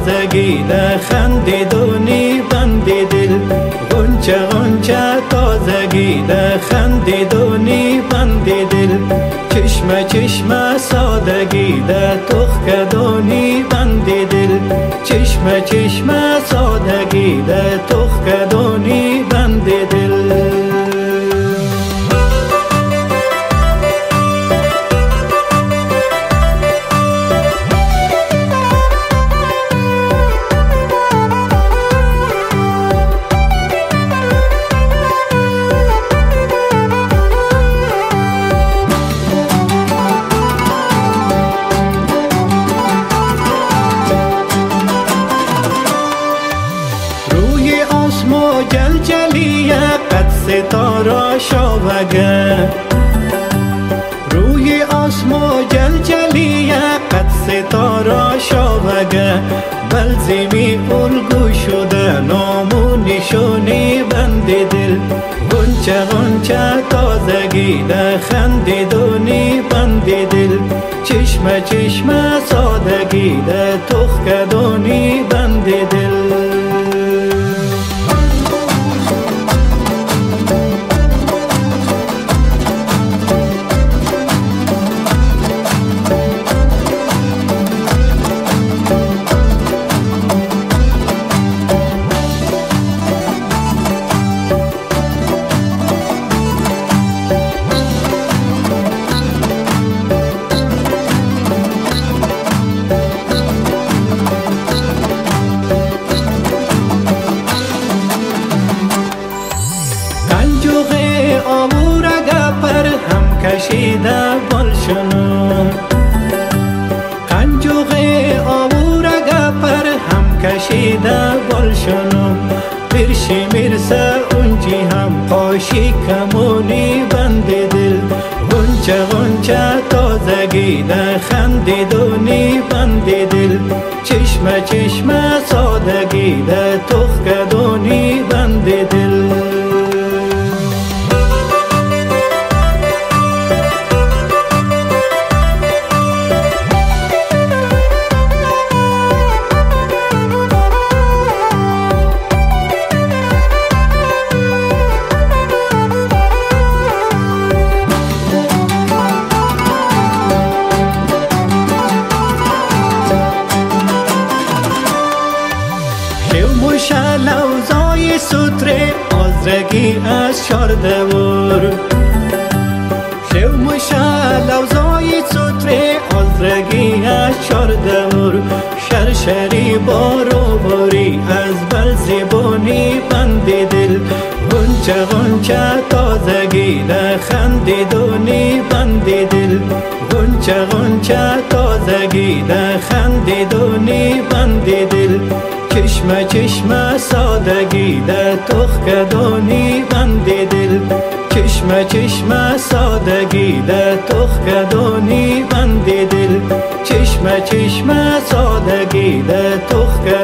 تازگی ده خندیدونی بند دل، غنچه غنچه تازگی ده خندیدونی بند دل، چشم چشم سادگی ده تخکدونی بند دل، چشم چشم سادگی ده تخکدونی بند دل. جلجلیه قد ستاره شاوگه، روی آسمو جلجلیه قد ستاره شاوگه، بل زمی الگو شده نامو نشونی بند دل، غنچه غنچه تازگی ده خندیدونی بند دل، چشم چشم سادگی ده تخکدونی بند دل. کشیده بلشنم قنجوغه آورگه پر هم کشیده بلشنم، برشی مرسه اونجی هم قاشی کمونی بند دل، غنچه غنچه تازگی ده خندیدونی بند دل، چشم چشم سادگی ده تخکدونی بند دل. لوزای سوتره آزرگی از چاردور، شوموشه لوزای سوتره آزرگی از چاردور، شرشری بارو باری از بل زبانی بند دل، غنچه غنچه تازگی ده خندیدونی بند دل، غنچه غنچه تازگی ده خندیدونی بند دل، چشم چشم سادگی ده تخکدونی بند دل، چشم چشم سادگی ده تخکدونی بند دل، چشم چشم سادگی ده تخکدونی